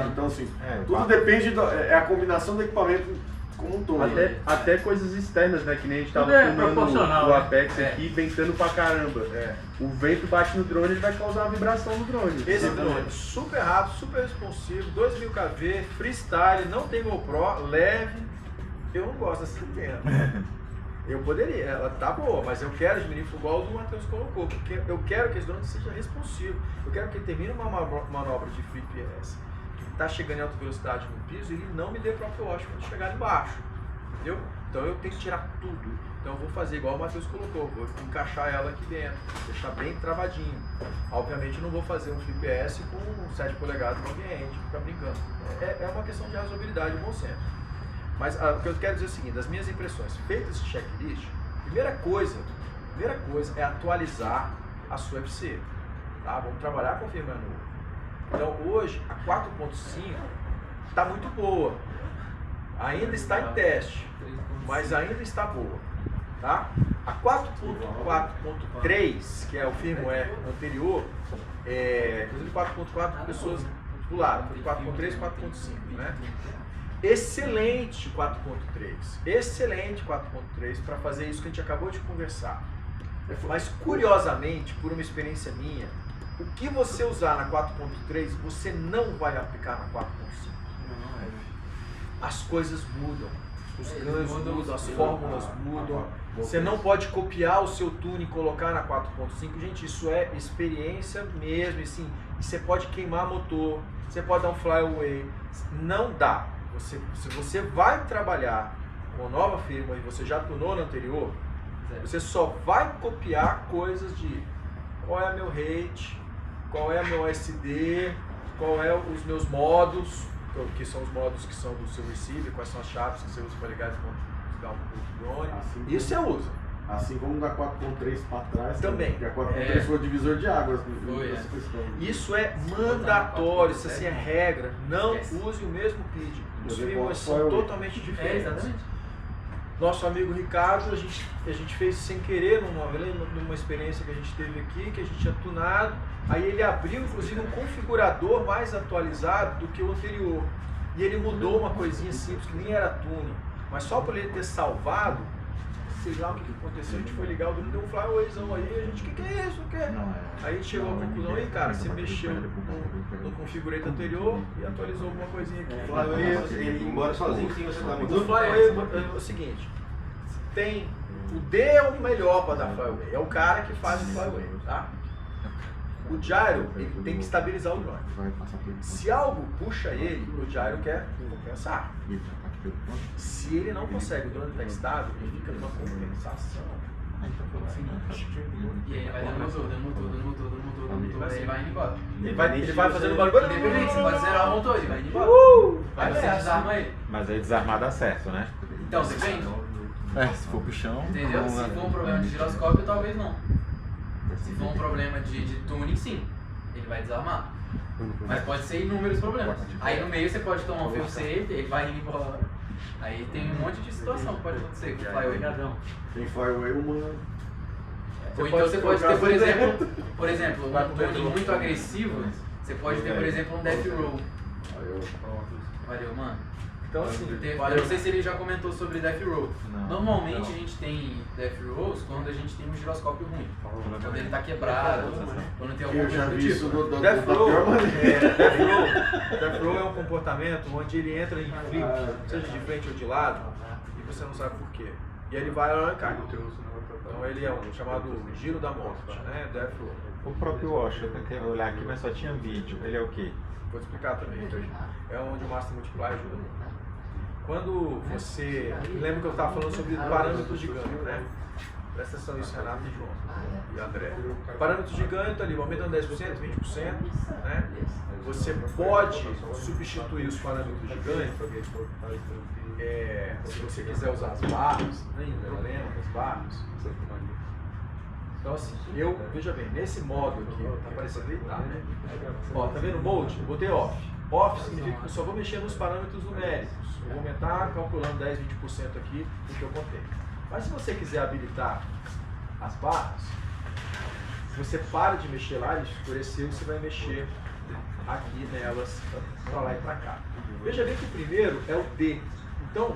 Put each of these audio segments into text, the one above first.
ligado? Então assim, tudo depende, é a combinação do equipamento como um todo. Até coisas externas, né? Que nem a gente tava proporcional, o Apex aqui, ventando pra caramba. O vento bate no drone, ele vai causar uma vibração no drone. Esse drone super rápido, super responsivo, 2000 kV, freestyle, não tem GoPro, leve. Eu não gosto dessa antena. Eu poderia, ela tá boa, mas eu quero diminuir igual o do Matheus colocou, porque eu quero que esse drone seja responsivo. Eu quero que ele termine uma manobra de free PS, que está chegando em alta velocidade no piso, e ele não me dê próprio wash quando chegar embaixo, entendeu? Então eu tenho que tirar tudo. Então eu vou fazer igual o Matheus colocou, vou encaixar ela aqui dentro, deixar bem travadinho. Obviamente eu não vou fazer um free PS com 7 polegadas no ambiente, ficar brincando. É uma questão de razoabilidade e bom senso. Mas o que eu quero dizer é o seguinte, das minhas impressões, feito esse checklist, primeira coisa é atualizar a sua FC, tá? Vamos trabalhar com firmware novo. Então hoje a 4.5 está muito boa, ainda está em teste, mas ainda está boa, tá? A 4.4.3, que é o firmware anterior, inclusive 4.4 pessoas pularam, foi de 4.3 para 4.5, né? Excelente 4.3, excelente 4.3 para fazer isso que a gente acabou de conversar. Mas curiosamente, por uma experiência minha, o que você usar na 4.3 você não vai aplicar na 4.5. As coisas mudam, os ganhos mudam, as fórmulas mudam. Você não pode copiar o seu tune e colocar na 4.5. Gente, isso é experiência mesmo. Assim, e você pode queimar motor, você pode dar um flyaway. Não dá. Se você vai trabalhar com nova firma e você já tunou no anterior, você só vai copiar coisas de qual é meu rate, qual é meu SD, qual é os meus modos, que são os modos que são do seu receiver, quais são as chaves que você usa para ligar e desligar o drone. Isso você usa. Assim como da 4.3 para trás também. Porque a 4.3 foi o divisor de águas. Isso é mandatório, isso assim é regra. Não use o mesmo PID. Os firmwares são totalmente diferentes. Exatamente. Nosso amigo Ricardo, a gente fez sem querer numa experiência que a gente teve aqui, que a gente tinha tunado. Aí ele abriu inclusive um configurador mais atualizado do que o anterior. E ele mudou uma coisinha simples que nem era tuning. Mas só por ele ter salvado, sei lá o que aconteceu, a gente foi ligar o drone, deu um flyawayzão aí, a gente, o que é isso? O que é? Aí a gente chegou à conclusão, aí cara, você mexeu no configurante anterior e atualizou alguma coisinha aqui. Flyaway, ele embora sozinho, sim, você tá muito. No flyaway é o seguinte, tem, o D é o melhor para dar flyaway, é o cara que faz o flyaway, tá? O gyro, ele tem que estabilizar o drone. Se algo puxa ele, o gyro quer compensar. Se ele não consegue, o drone está estável, ele fica numa compensação. E aí vai dando motor, aí vai indo embora. Ele vai fazendo barulho. Independente, você pode zerar o motor, ele vai indo embora. Aí você desarma ele. Mas aí desarmar dá certo, né? Então, depende. Se for pro chão. Entendeu? Se for um problema de giroscópio, talvez não. Se for um problema de tuning, sim. Ele vai desarmar. Mas pode ser inúmeros problemas. Aí no meio você pode tomar um fail safe, ele vai indo embora. Aí tem um monte de situação que pode acontecer com o flyaway. Tem flyaway humano. Ou então você pode ter, por exemplo, um tuning muito agressivo, você pode ter, por exemplo, um death roll. Valeu, mano. Então assim, eu não sei se ele já comentou sobre death roll. Normalmente a gente tem death rolls quando a gente tem um giroscópio ruim. Quando ele tá quebrado, quando tem algum Eu já vi isso tipo. da Death pior maneira. roll é um comportamento onde ele entra em flip, seja de frente ou de lado, e você não sabe por quê. E ele vai arrancar. Então ele é um chamado giro da morte, né? Death roll. O próprio Wash, eu tentei olhar aqui, mas só tinha vídeo. Ele é o quê? Vou te explicar também. É onde o Master Multiply ajuda. Quando você... Lembra que eu estava falando sobre parâmetros de ganho, né? Presta atenção nisso, Renato e João e André. Parâmetros de ganho está ali, aumentando 10%, 20%, né? Você pode substituir os parâmetros de ganho, se você quiser usar as barras, não tem problema com as barras. Então assim, veja bem, nesse modo aqui, tá aparecendo aí, tá, né? Ó, tá vendo o mode? Eu botei off. Off significa que eu só vou mexer nos parâmetros numéricos. Eu vou aumentar calculando 10, 20% aqui do que eu contei. Mas se você quiser habilitar as barras, você para de mexer lá, ele escureceu e você vai mexer aqui nelas, para lá e para cá. Veja bem que o primeiro é o D. Então,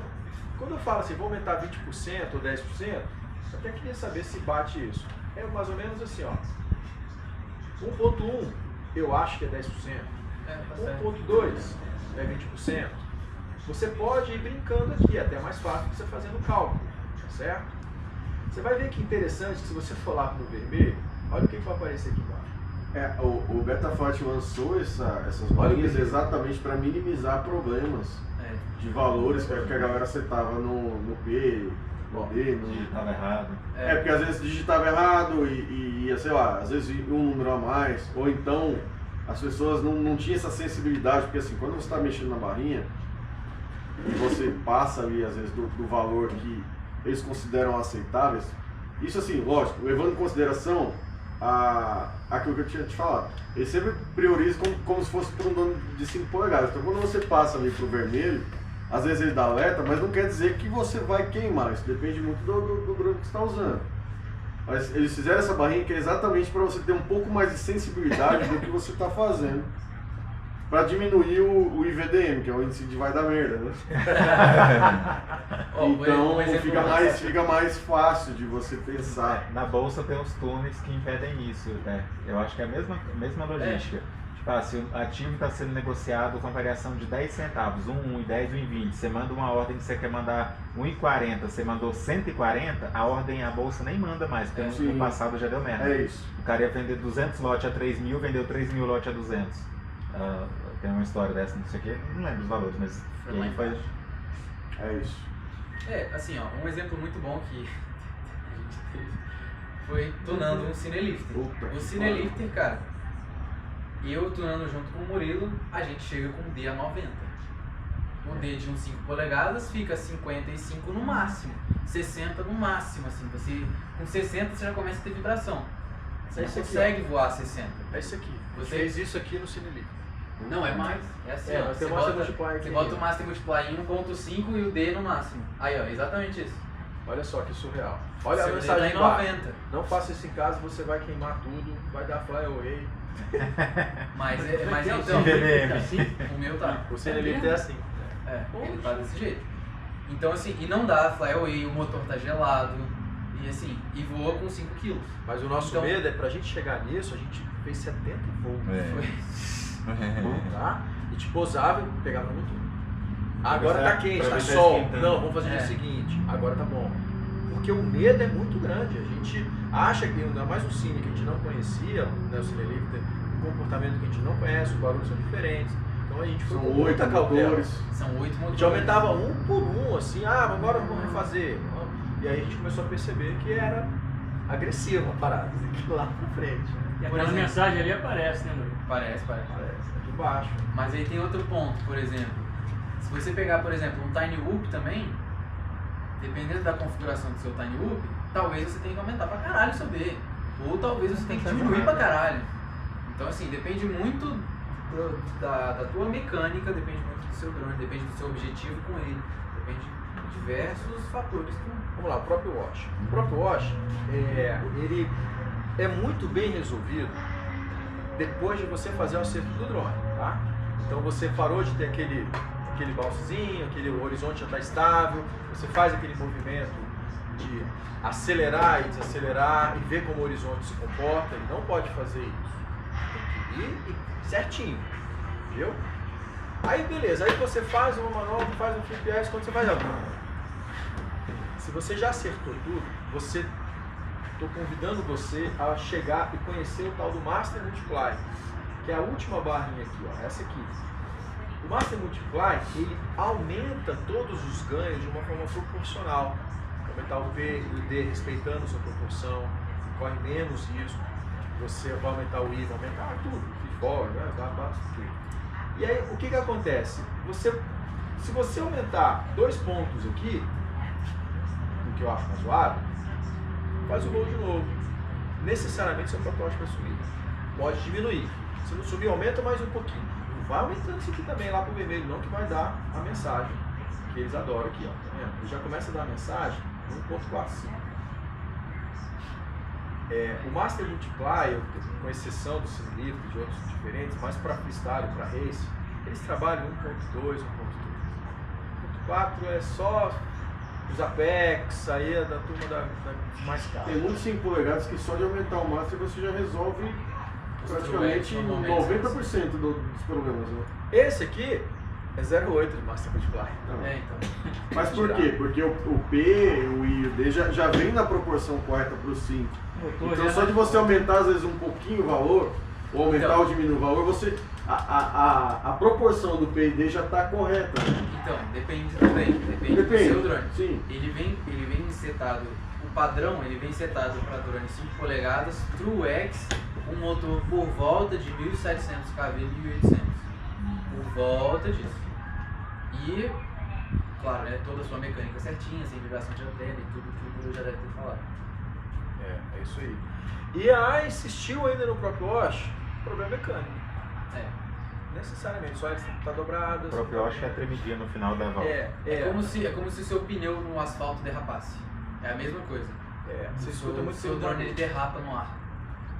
quando eu falo assim, vou aumentar 20% ou 10%, eu até queria saber se bate isso. É mais ou menos assim, ó. 1.1 eu acho que é 10%. Tá certo. 1.2 é 20%. Você pode ir brincando aqui, é até mais fácil que você fazendo o cálculo, tá certo? Você vai ver que interessante que se você for lá no vermelho, olha o que vai aparecer aqui embaixo. O Betafort lançou essas balinhas exatamente para minimizar problemas de valores que a galera setava no P, no D, no... Digitava errado. Porque às vezes digitava errado e ia, sei lá, às vezes um número a mais, ou então as pessoas não tinham essa sensibilidade, porque assim, quando você está mexendo na barrinha, e você passa ali, às vezes, do valor que eles consideram aceitáveis, isso assim, lógico, levando em consideração aquilo que eu tinha te falado. Ele sempre prioriza como se fosse para um dono de 5 polegadas. Então quando você passa ali para o vermelho, às vezes ele dá alerta, mas não quer dizer que você vai queimar. Isso depende muito do drone que você está usando. Mas eles fizeram essa barrinha que é exatamente para você ter um pouco mais de sensibilidade do que você está fazendo, para diminuir o IVDM, que é o índice de vai dar merda, né? Então fica mais fácil de você pensar. Na bolsa tem os túneis que impedem isso, né? Eu acho que é a mesma logística. Tipo, se o ativo está sendo negociado com variação de 10 centavos, 1,10, 1,20, você manda uma ordem que você quer mandar 1,40, você mandou 140, a bolsa nem manda mais, porque no passado já deu merda. É isso. O cara ia vender 200 lotes a 3 mil, vendeu 3 mil lotes a 200. Tem uma história dessa, não sei o que, não lembro os valores, mas É isso. Assim, ó, um exemplo muito bom que a gente teve foi tunando um Cinelifter. O Cinelifter, cara, eu tunando junto com o Murilo, a gente chega com um D a 90. Um D de uns 5 polegadas fica 55 no máximo, 60 no máximo, assim, com 60 você já começa a ter vibração. Você não consegue voar 60. É isso aqui. Você fez isso aqui no Cinelifter. Não, é mais. É assim, ó. Você bota o Master Multiply em 1.5 e o D no máximo. Aí, ó, exatamente isso. Olha só que surreal. Olha a Seu mensagem D tá em 90. Não faça isso em casa, você vai queimar tudo, vai dar flyaway. Mas então, o meu tá. O Cinelifter é assim. Ele tá desse jeito. Então assim, e não dá flyaway, o motor tá gelado, e assim, e voa com 5 kg. Mas o nosso medo é pra gente chegar nisso, a gente fez 70 voos. Tá? E te posava e pegava muito. Agora tá quente, tá sol. Não, vamos fazer o seguinte, agora tá bom. Porque o medo é muito grande. A gente acha que, ainda mais o Cine que a gente não conhecia, né, o Cinelifter, o comportamento que a gente não conhece, os barulhos são diferentes. Então a gente foi com muita cautela. São 8 motores. A gente aumentava um por um, assim, agora vamos refazer. E aí a gente começou a perceber que era agressiva a parada, lá pra frente. E aquela mensagem ali aparece, né, Luiz? Parece. Aqui embaixo. Mas aí tem outro ponto, por exemplo. Se você pegar, por exemplo, um Tiny Whoop também, dependendo da configuração do seu Tiny Whoop, talvez você tenha que aumentar pra caralho o seu B. Ou talvez você tenha que diminuir pra caralho. Então assim, depende muito da tua mecânica, depende muito do seu drone, depende do seu objetivo com ele. Depende de diversos fatores. Vamos lá, o próprio Wash. O próprio Wash, ele é muito bem resolvido depois de você fazer o acerto do drone, tá? Então você parou de ter aquele bouncezinho, aquele horizonte já está estável, você faz aquele movimento de acelerar e desacelerar e ver como o horizonte se comporta, ele não pode fazer isso. Tem que ir certinho, viu? Aí beleza, aí você faz uma manobra, faz um flip S, quando você faz se você já acertou tudo, estou convidando você a chegar e conhecer o tal do Master Multiply, que é a última barrinha aqui, ó, essa aqui. O Master Multiply, ele aumenta todos os ganhos de uma forma proporcional. Aumentar o P e o D respeitando a sua proporção, corre menos risco. Você vai aumentar o I, vai aumentar tudo, fora, né? Tudo. E aí, o que acontece? Se você aumentar 2 pontos aqui, o que eu acho razoável, faz o voo de novo. Necessariamente seu protótipo vai subir. Pode diminuir. Se não subir, aumenta mais um pouquinho. Vai aumentando isso aqui também lá pro vermelho, não, que vai dar a mensagem que eles adoram aqui, ó. Tá vendo? Ele já começa a dar a mensagem no 1.45. O Master Multiply, com exceção do Simlift e de outros diferentes, mas para freestyle, para race, eles trabalham 1.2, 1.3. 1.4 é só os Apex, aí é da turma da mais cara. Tem muitos 5 polegadas que só de aumentar o master você já resolve praticamente 90% dos problemas, né? Esse aqui é 0.8 de Master Multiply. Então. Mas por quê? Porque o P, o I e o D já vem na proporção correta para o 5. Então só de você aumentar às vezes um pouquinho o valor, ou aumentar ou diminuir o valor, você a proporção do P e D já está correta. Então, depende também, depende do seu drone. Sim. Ele vem setado, o padrão ele vem setado para drone 5 polegadas, True X, um motor por volta de 1700 kV e 1800. Por volta disso. E, claro, né, toda a sua mecânica certinha, sem vibração de antena e tudo eu já deve ter falado. É isso aí. E a insistiu ainda no próprio Wash, problema mecânico. Necessariamente, só está dobrado. O próprio Wash é tremidinha no final da volta. É como se o seu pneu no asfalto derrapasse. É a mesma coisa. Você escuta O muito seu drone ele derrapa no ar.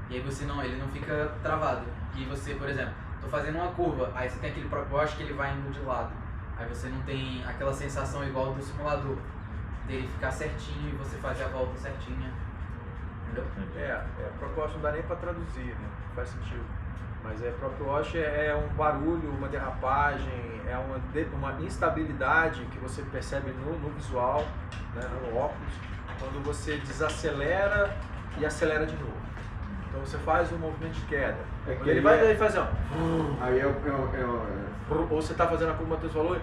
E aí ele não fica travado. E você, por exemplo, tô fazendo uma curva, aí você tem aquele próprio Wash que ele vai indo de lado. Aí você não tem aquela sensação igual do simulador, dele ficar certinho e você fazer a volta certinha. Entendeu? O próprio Wash não dá nem para traduzir, né? Não faz sentido. Mas o próprio Wash é um barulho, uma derrapagem, é uma instabilidade que você percebe no visual, né, no óculos, quando você desacelera e acelera de novo. Então você faz um movimento de queda. E ele vai fazer Aí ou você está fazendo a curva, Matheus falou,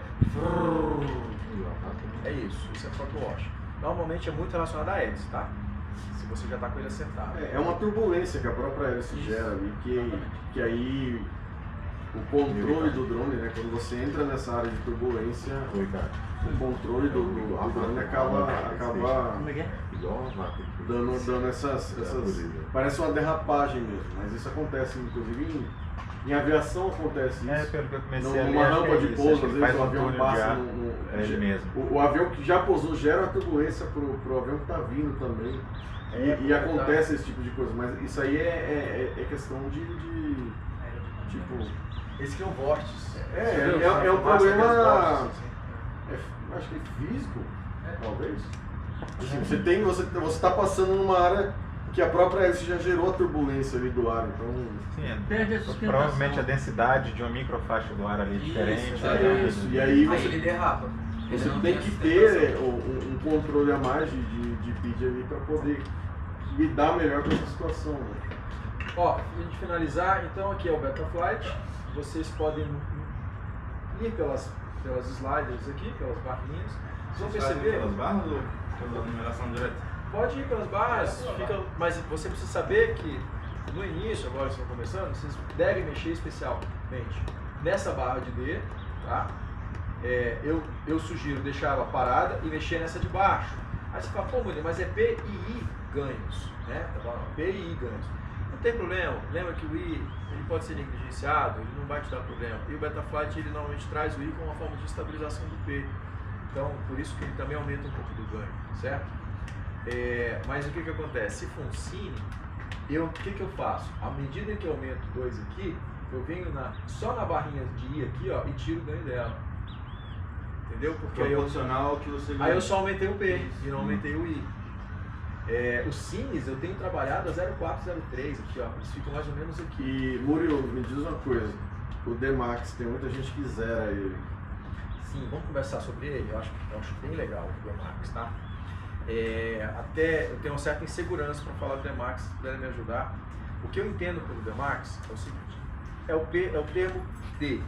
é isso é o próprio Wash. Normalmente é muito relacionado a hélice, tá? Se você já está com ele acertado. É uma turbulência que a própria hélice gera ali, que aí o controle do drone, né, quando você entra nessa área de turbulência, o controle do drone acaba dando essas parece uma derrapagem mesmo, mas isso acontece inclusive em aviação acontece isso. Pelo que eu comecei numa rampa de pouso, às vezes o avião passa ele mesmo. O avião que já pousou gera uma turbulência pro avião que está vindo também. E acontece esse tipo de coisa, mas isso aí é questão de tipo... Esse que é o vórtice. É um problema, acho que físico, talvez. Assim, você está passando numa área que a própria hélice já gerou a turbulência ali do ar, então... Sim, provavelmente a densidade de uma microfaixa do ar ali é diferente. Isso. E aí ele derrapa. Você tem que ter um controle a mais de pitch ali para poder lidar melhor com essa situação. Né? Ó, pra gente finalizar, então aqui é o Betaflight. Vocês podem ir pelas sliders aqui, pelas barrinhas. Vocês vão perceber... Pelas barras ou pela numeração direta? Pode ir pelas barras, mas você precisa saber que no início, agora que estão começando, vocês devem mexer especialmente nessa barra de D, tá? Eu sugiro deixar ela parada e mexer nessa de baixo. Aí você fala, pô, mas é P e I ganhos, né? P e I ganhos. Não tem problema, lembra que o I ele pode ser negligenciado, ele não vai te dar problema. E o Betaflight ele normalmente traz o I como uma forma de estabilização do P. Então, por isso que ele também aumenta um pouco do ganho, certo? Mas o que acontece? Se for um cine, o que eu faço? À medida que eu aumento 2 aqui, eu venho só na barrinha de I aqui, ó, e tiro o ganho dela. Entendeu? Porque proporcional que você ganha. Aí eu só aumentei o P e não aumentei o I. Os cines eu tenho trabalhado a 0,403 aqui, ó. Eles ficam mais ou menos aqui. E Murilo, me diz uma coisa. O D-Max, tem muita gente que zera ele. Sim, vamos conversar sobre ele. Eu acho bem legal o D-Max, tá? Até eu tenho uma certa insegurança para falar do D-Max, se puder me ajudar. O que eu entendo pelo D-Max é o seguinte: é o termo D.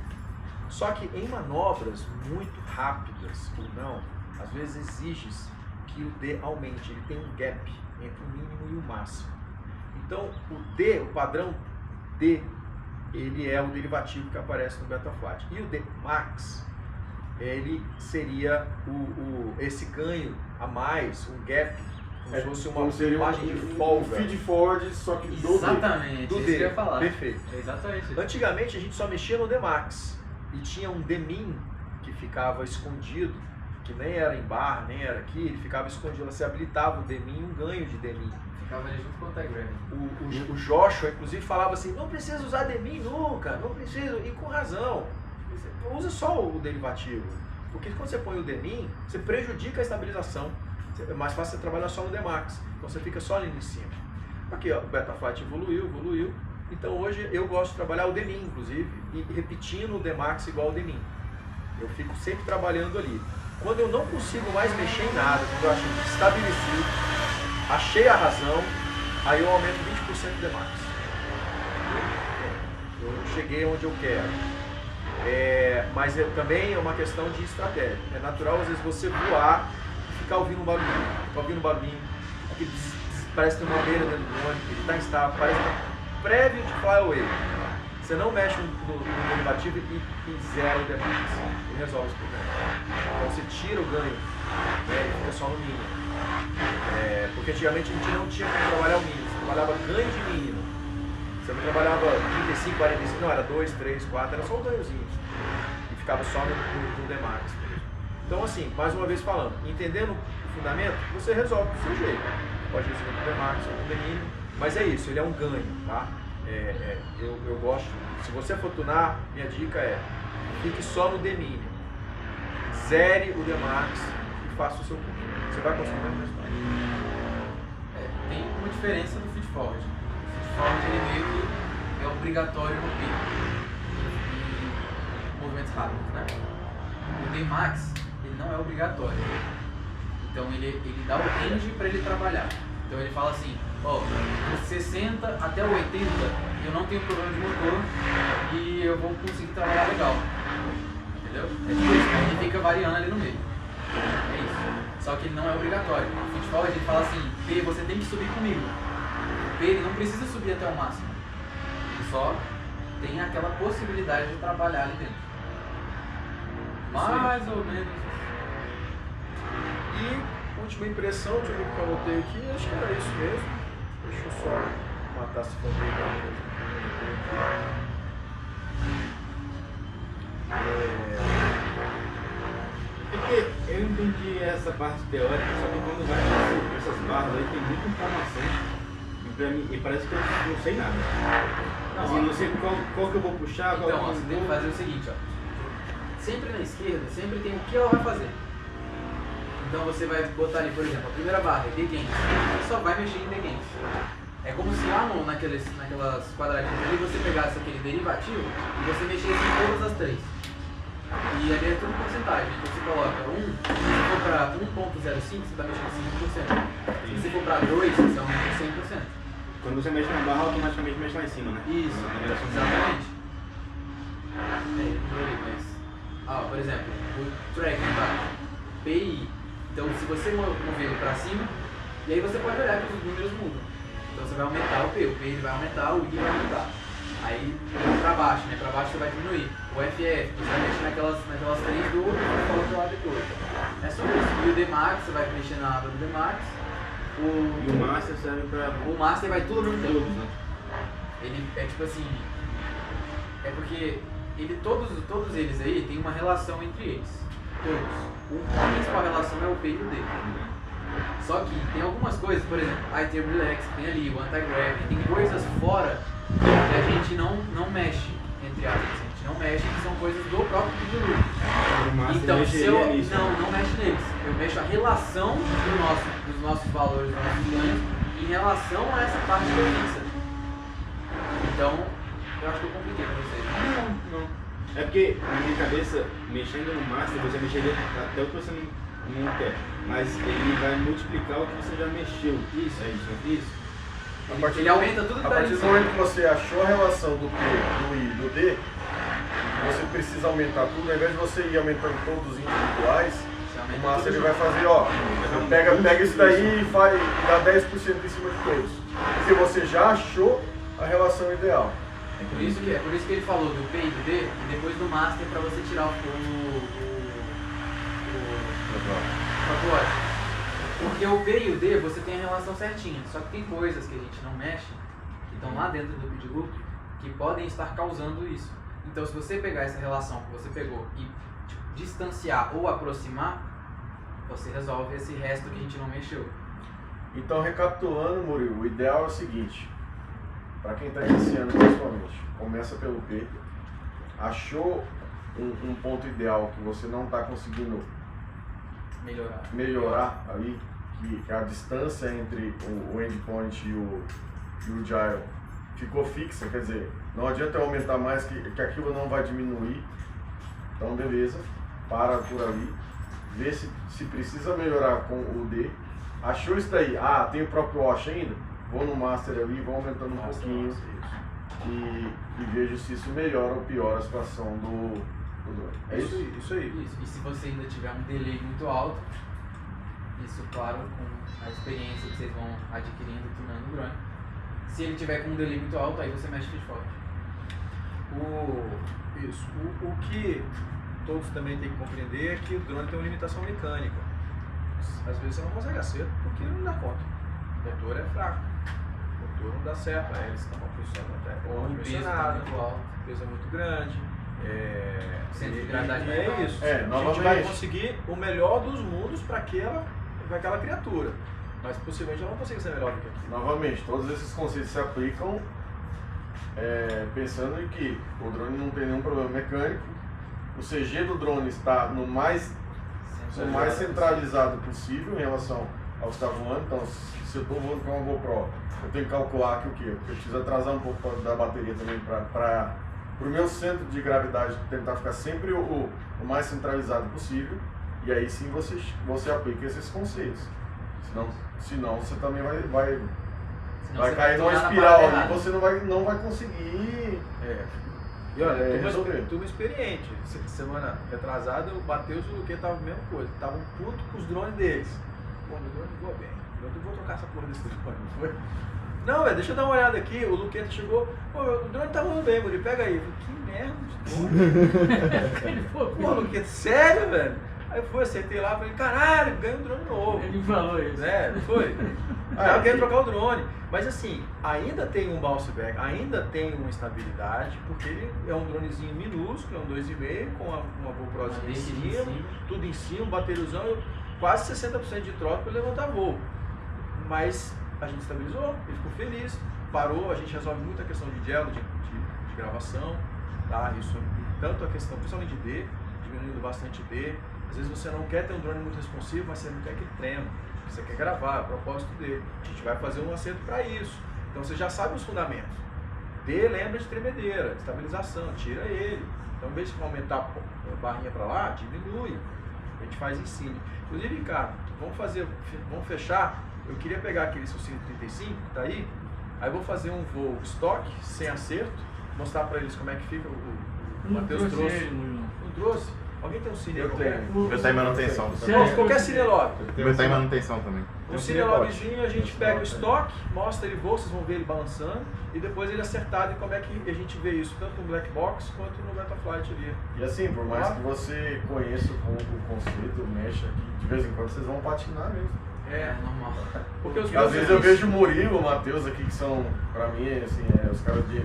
Só que em manobras muito rápidas ou não, às vezes exige que o D aumente, ele tem um gap entre o mínimo e o máximo. Então o D, o padrão D, ele é o derivativo que aparece no Betaflight. E o D Max, ele seria esse ganho a mais, um gap, como se fosse uma margem de folga. Feed forward, só que do Exatamente, do isso D. que eu ia falar. Perfeito. É exatamente isso. Antigamente a gente só mexia no D Max e tinha um D min que ficava escondido que nem era em barra, nem era aqui, ele ficava escondido. Você habilitava o D-Min, um ganho de D-Min. Ficava ali junto com o anti-gravity. O Joshua, inclusive, falava assim, não precisa usar D-Min nunca, não precisa, e com razão. Você usa só o derivativo. Porque quando você põe o D-Min, você prejudica a estabilização. É mais fácil você trabalhar só no D-Max. Então você fica só ali em cima. Aqui, ó, o Betaflight evoluiu. Então hoje eu gosto de trabalhar o D-Min, inclusive, e repetindo o D-Max igual ao D-Min. Eu fico sempre trabalhando ali. Quando eu não consigo mais mexer em nada, quando eu acho que estabeleci, achei a razão, aí eu aumento 20% do D-Max. Eu cheguei onde eu quero. Mas também é uma questão de estratégia. É natural, às vezes, você voar e ficar ouvindo um barulhinho, aquele parece que tem uma abelha dentro do drone, ele está instável, parece que prévio de flyaway. Você não mexe no derivativo e zera o D-Max. Ele resolve esse problema. Então você tira o ganho, né, e fica só no mínimo. Porque antigamente a gente não tinha como trabalhar o mínimo, você trabalhava ganho de mínimo. Você não trabalhava 35, 45, não, era 2, 3, 4, era só um ganhozinho. E ficava só no D-Max. Então assim, mais uma vez falando, entendendo o fundamento, você resolve do seu jeito. Pode resolver com o D-Max ou com o D-mínimo, mas é isso, ele é um ganho, tá? Eu gosto, se você for tunar, minha dica é, fique só no D-mínimo. Zere o D-Max e faça o seu curso. Você vai conseguir mais resultado. Tem uma diferença no feed forward. O feed forward ele meio que é obrigatório no pico e movimentos rápidos, né? O D-Max ele não é obrigatório. Então ele dá o range para ele trabalhar. Então ele fala assim, de 60 até o 80 eu não tenho problema de motor e eu vou conseguir trabalhar legal. Entendeu? É tipo isso, ele fica variando ali no meio. É isso. Só que ele não é obrigatório. O feed forward ele fala assim, P, você tem que subir comigo. O P ele não precisa subir até o máximo. Ele só tem aquela possibilidade de trabalhar ali dentro. Mais ou menos. E última impressão, deixa eu ver o que eu anotei aqui, acho que era isso mesmo. Deixa eu só matar esse fantasma. Porque eu entendi essa parte teórica, só que quando vai para essas barras aí tem muita informação e parece que eu não sei nada. Assim, não sei qual que eu vou puxar, qual Então, que eu você tem que vou... fazer o seguinte, sempre na esquerda, sempre tem o que ela vai fazer. Então você vai botar ali, por exemplo, a primeira barra é The Games, você só vai mexer em The Games. É como se lá naquelas quadradinhas ali você pegasse aquele derivativo e você mexesse em todas as três. E ali é tudo porcentagem, então você coloca 1, se for para 1.05 você está mexendo 5%. Se você for para 2, você aumenta 100%. Quando você mexe na barra, automaticamente mexe lá em cima, né? Isso, exatamente. Por exemplo, o track embaixo, PI. Então se você mover ele para cima, e aí você pode olhar que os números mudam. Então você vai aumentar o P ele vai aumentar, o I vai aumentar. Aí para baixo, né? Para baixo você vai diminuir. O FF, você vai mexer naquelas três do outro e vai colocar lá depois. É só isso. E o D-Max, você vai mexer na aba do D-Max. E o Master serve para... O Master vai tudo ao mesmo tempo. Todos, né? Ele é tipo assim... É porque todos eles aí tem uma relação entre eles. Todos. A principal relação é o P e o D. Só que tem algumas coisas, por exemplo, aí tem o Relax, tem ali o Anti-Gravity, tem coisas fora que a gente não mexe, entre aspas. A gente não mexe, que são coisas do próprio PeedLoop. Então, se eu não mexe neles, eu mexo a relação dos nossos valores, dos nossos ganhos, em relação a essa parte que eu fixa. Então, eu acho que eu compliquei pra vocês. Não. É porque, na minha cabeça, mexendo no Master, você mexeria até o que você não quer. Mas ele vai multiplicar o que você já mexeu. Isso, é isso, né? Isso. Ele aumenta tudo que A tá partir ali. do momento que você achou a relação do P, do I e do D, você precisa aumentar tudo, ao invés de você ir aumentando todos os individuais, o Master ele vai fazer, pega isso daí e dá 10% em cima de todos. Porque você já achou a relação ideal. É por isso que ele falou do P e do D, e depois do Master para você tirar o pacote. Porque o P e o D você tem a relação certinha, só que tem coisas que a gente não mexe, que estão lá dentro do PeedLoop, que podem estar causando isso. Então se você pegar essa relação que você pegou e distanciar ou aproximar, você resolve esse resto que a gente não mexeu. Então, recapitulando, Murilo, o ideal é o seguinte, para quem está iniciando principalmente, começa pelo P, achou um ponto ideal que você não está conseguindo melhorar ali, que a distância entre o endpoint e o gyro ficou fixa, quer dizer, não adianta eu aumentar mais que aquilo não vai diminuir. Então beleza, para por ali, vê se precisa melhorar com o D. Achou isso daí? Ah, tem o próprio wash ainda? Vou no master ali, vou aumentando um pouquinho e vejo se isso melhora ou piora a situação do drone. É isso? Isso aí. Isso. E se você ainda tiver um delay muito alto, isso claro com a experiência que vocês vão adquirindo tunando o drone. Se ele tiver com um delay muito alto, aí você mexe feed forward. O que todos também têm que compreender é que o drone tem uma limitação mecânica. Às vezes você não consegue acerto porque não dá conta. O motor é fraco, o motor não dá certo, a hélice está mal posicionada até Ou o peso tá muito alto. o peso é muito grande. Centro de gravidade e vai é errado. isso. É, A gente novamente. vai conseguir o melhor dos mundos para aquela criatura. Mas possivelmente ela não consiga ser melhor do que aquilo. Novamente, todos esses conceitos se aplicam pensando em que o drone não tem nenhum problema mecânico, o CG do drone está no mais centralizado possível em relação ao que está voando. Então, se eu estou voando com uma GoPro, eu tenho que calcular que o quê? Eu preciso atrasar um pouco da bateria também para o meu centro de gravidade tentar ficar sempre o mais centralizado possível, e aí sim você aplica esses conceitos. Senão você também vai cair numa espiral ali, você não vai conseguir E olha, resolver. turma experiente. Semana retrasada, o Matheus e o Luque estavam a mesma coisa. Estavam putos com os drones deles. Pô, meu drone voa bem. Eu vou trocar essa porra desse drone, não foi? Não, velho, deixa eu dar uma olhada aqui. O Luqueta chegou. Pô, o drone tá voando bem, Muri, pega aí. Eu falei, que merda de drone. Ele falou, pô, Luqueta, sério, velho? Aí eu fui, acertei lá, falei, caralho, ganhei um drone novo. Ele falou isso. Não foi? Eu quero trocar o drone. Mas assim, ainda tem um bounce back, ainda tem uma estabilidade, porque ele é um dronezinho minúsculo, é um 2,5 com uma GoProzinha em cima, tudo em cima, bateriozão, quase 60% de troca para levantar voo. Mas a gente estabilizou, ele ficou feliz, parou, a gente resolve muita questão de gel, de gravação, tá? Isso, tanto a questão, principalmente de D, diminuindo bastante D. Às vezes você não quer ter um drone muito responsivo, mas você não quer que trema. Você quer gravar, a propósito dele. A gente vai fazer um acerto para isso. Então você já sabe os fundamentos. D lembra de tremedeira, de estabilização, tira ele. Então, em vez de aumentar a barrinha para lá, diminui. A gente faz em cima. Inclusive, Ricardo, vamos fechar. Eu queria pegar aquele seu 135 que está aí. Aí vou fazer um voo estoque, sem acerto, mostrar para eles como é que fica. O Matheus trouxe. Não trouxe? Alguém tem um cine? Eu tenho. Meu tá em manutenção. Qualquer cinelog. Meu tá em manutenção também. Um cinelogzinho, a gente pega o estoque, mostra ele voa, vocês vão ver ele balançando, e depois ele acertado e como é que a gente vê isso, tanto no Black Box quanto no Betaflight ali. E assim, por mais que você conheça o conceito, mexa aqui, de vez em quando vocês vão patinar mesmo. É normal. Porque os Às vezes eu vejo o Murilo, o Matheus aqui, que são, pra mim, assim, os caras de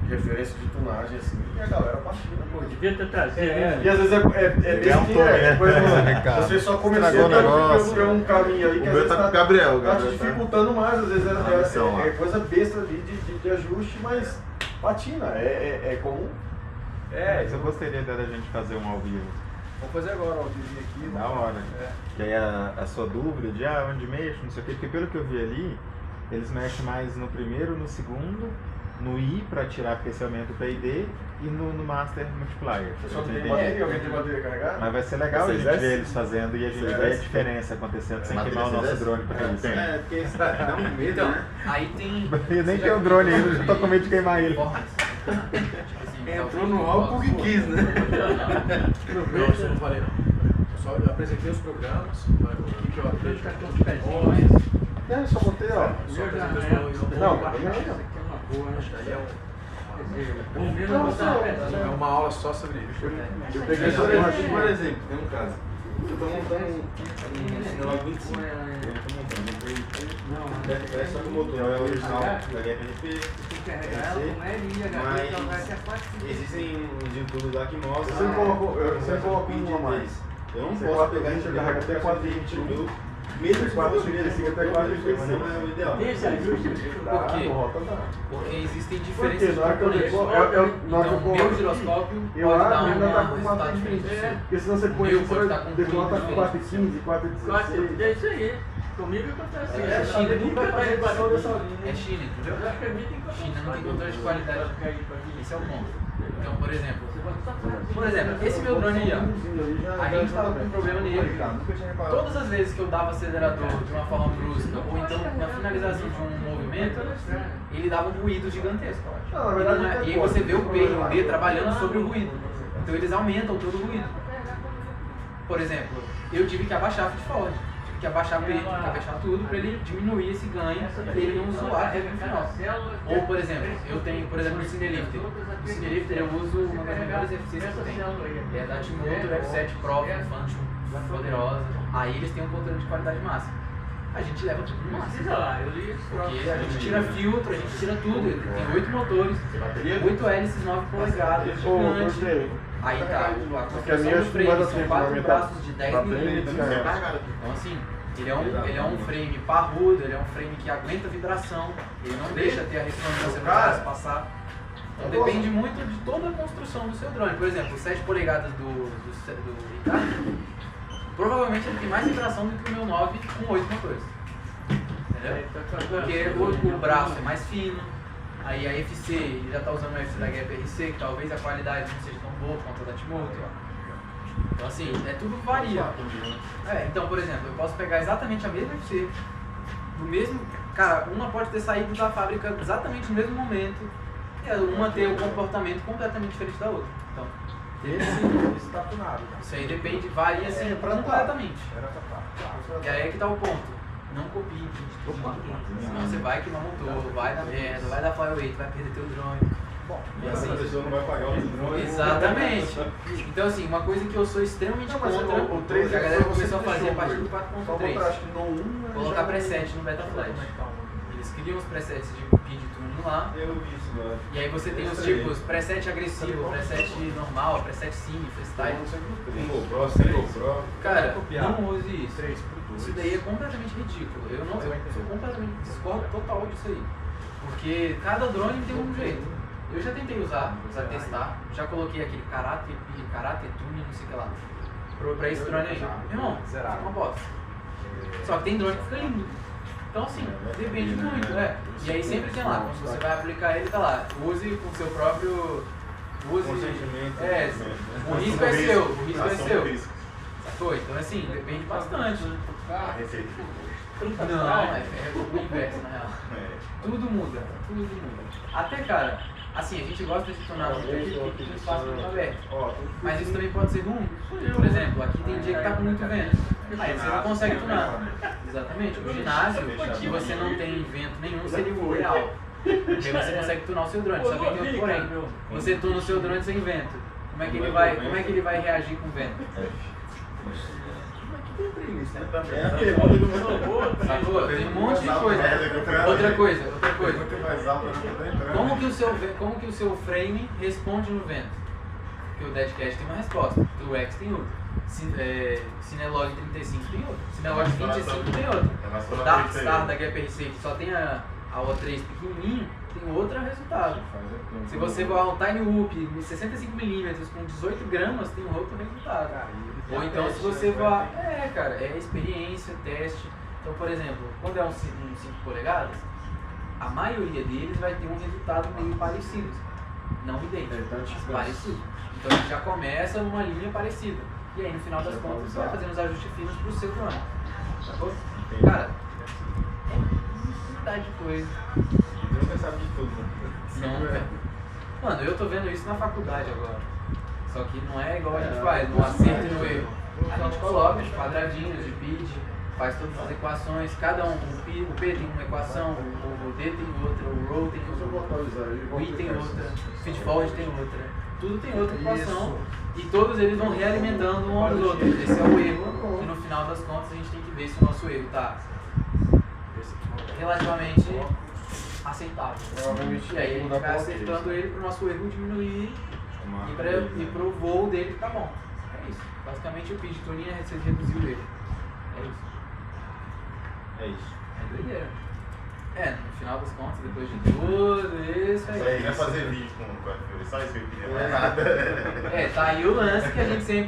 referência de tunagem, assim, e a galera patina, pô. Devia ter trazido. E às vezes você só começou por um caminho aí que O às meu vezes tá com o Gabriel. tá te dificultando mais, às vezes é coisa besta ali de ajuste, mas patina, é comum. Mas eu gostaria da gente fazer um ao vivo. Vamos fazer agora, ó, o vídeo aqui. Da hora. Que aí a sua dúvida de onde mexe, não sei o quê, porque pelo que eu vi ali, eles mexem mais no primeiro, no segundo, no I para tirar aquecimento PID e no Master Multiplier. Só tem bateria, alguém tem bateria carregada? Mas vai ser legal a gente ver eles fazendo e a gente ver a diferença acontecendo sem queimar o nosso drone porque ele tem. Porque isso dá um medo, Então, né? aí tem. Eu nem tenho o drone ainda, já tô com medo de queimar ele. Entrou no álcool que quis, né? Não, isso eu não falei não. Eu só apresentei os programas, o que eu acredito. É, só botei, ó. Só apresentei os programas. Não, Acho que aí Não, é uma aula só sobre isso. eu peguei Por essa parte. exemplo, tem um caso. Eu tô montando um sinal 25. Eu tô montando. É só que o motor é original da HPP. Mas existem uns estudos lá que mostram. Você coloca uma mais. Eu não Você posso quatro pegar vinte, esse carrega até 4,25. mesmo se for 4,35 até 4,36. não é o ideal. Tem esse ajuste? Por quê? No rota dá. Porque existem Porque diferenças de na hora que eu componentes. vou- na hora que Então, eu meu vou- giroscópio Eu pode acho dar que ainda tá um com resultado 4,20. diferente do seu. Porque senão você põe Meu isso, pode você tá com decota com tudo 4,15, 4,16. É isso aí. Comigo acontece É, isso. China Nunca nunca faz faz barulho. É China, entendeu? Eu acho que a minha tem que China não tem controle de qualidade. Esse é o ponto. Então, por exemplo, esse meu drone aí, ó, a gente tava com um problema nele. Todas as vezes que eu dava acelerador de uma forma brusca, ou então na finalização de um movimento, ele dava um ruído gigantesco. Não, na verdade, E aí você vê o P e o D trabalhando sobre o ruído. Então eles aumentam todo o ruído. Por exemplo, eu tive que abaixar a feed forward. Tive que abaixar o P, tive que abaixar tudo para ele diminuir esse ganho e ele não zoar até no final. Ou, por exemplo, eu tenho, por exemplo, o Cinelifter. O Cinelifter eu uso uma das melhores eficiências que eu tenho. É da Timoto F7 Pro Function, poderosa. Aí eles têm um controle de qualidade máxima. A gente leva tudo no máximo. Porque a gente tira filtro, a gente tira tudo. Ele tem 8 motores, 8 hélices 9 polegadas, gigante. Aí tá, a Porque a minha construção acho do que frame vai dar são tempo 4 pra braços de 10 pra milímetros. frente, né? Então assim, ele é um frame parrudo, ele é um frame que aguenta vibração, ele não deixa ter a ressonância no braço passar. Então depende muito de toda a construção do seu drone. Por exemplo, o 7 polegadas do Ricardo, provavelmente ele tem mais vibração do que o meu 9 com 8 motores. Entendeu? Porque o braço é mais fino, aí a FC, ele já está usando o FC da Gap RC, que talvez a qualidade não seja tão boa quanto a da Timoto. Então assim, tudo varia. Então, por exemplo, eu posso pegar exatamente a mesma FC, do mesmo. Cara, uma pode ter saído da fábrica exatamente no mesmo momento, e uma ter um comportamento completamente diferente da outra. Então, Isso tá tunado. isso aí depende, varia assim completamente. E aí é que tá o ponto. Não copie de ninguém. Senão você vai queimar motor, vai dar merda, vai dar fireweight, vai perder teu drone. Bom, E Essa assim, pessoa não vai pagar o drone. exatamente. Então assim, uma coisa que eu sou extremamente Não, mas contra, o 3 que a galera começou a você fazer a partir do deixou, Só botar, 4.3, acho que no 1. colocar preset no Betaflash. Eles criam os presets de PID tuning lá, Eu vi isso, né? e aí você tem os tipos preset agressivo, preset normal, preset sim, freestyle. Com GoPro, sem GoPro. Cara, copiar. não use isso. Isso daí é completamente ridículo. Eu sou completamente discordo total disso aí. Porque cada drone tem um jeito. Eu já tentei usar, testar, já coloquei aquele karate tuning, não sei o que lá, pra esse drone aí. Meu irmão, fica uma bosta. Só que tem drone que fica lindo. Então assim, depende muito, E aí sempre tem lá, quando você vai aplicar ele, tá lá, use com seu próprio. Use. Consentimento. O risco é seu, o risco é seu. Sacou? Então assim, depende bastante. A receita. Não, é o inverso na real. Tudo muda. Até, cara, assim, a gente gosta de tornar muito aqui porque tem um espaço muito aberto. Mas isso também pode ser ruim. Por exemplo, aqui tem dia que tá com muito vento. Aí você não consegue tunar. Exatamente. O ginásio, que você não tem vento nenhum, seria o ideal. Porque aí você consegue tunar o seu drone. Só que tem outro porém. Você tuna o seu drone sem vento. Como é que ele vai reagir com vento? É a pergunta do meu. Sacou? Tem um monte de coisa. Outra coisa. mais alto Como que o seu frame responde no vento? Porque o Deadcat tem uma resposta, o X tem outra. Cinelog 35 tem outra. Cinelog 25 tem outra. O Darkstar da GPRC, que só tem a O3 pequenininho, tem outro resultado. Se você voar um Tiny Whoop de 65mm com 18 gramas, tem outro resultado. Ou então se você voar... cara, é experiência, teste. Então, por exemplo, quando é um 5 polegadas, a maioria deles vai ter um resultado meio parecido. Não idêntico, parecido. Então a gente já começa numa linha parecida. E aí no final das contas você vai fazendo os ajustes finos pro seu drone. Sacou? Cara, é infinidade de coisa. Deus sabe de tudo, né? Não, velho. Mano, eu tô vendo isso na faculdade agora. Só que não é igual a gente faz, no acerto e no erro. A gente coloca os quadradinhos de PID, faz todas as equações, cada um, o P tem uma equação, o D tem outra, o Row tem outra, o I tem outra, o Feed Forward tem outra, tudo tem outra equação e todos eles vão realimentando um aos outros. Esse é o erro e no final das contas a gente tem que ver se o nosso erro está relativamente aceitável. E aí a gente vai acertando ele para o nosso erro diminuir e para o voo dele ficar bom. É isso. Basicamente o pitch tuning é você reduzir o erro. É isso. É isso. É doideira. No final das contas, depois de tudo isso aí. Só queria fazer vídeo com a Fiori, só isso que eu queria, não é nada. Tá aí o lance que a gente sempre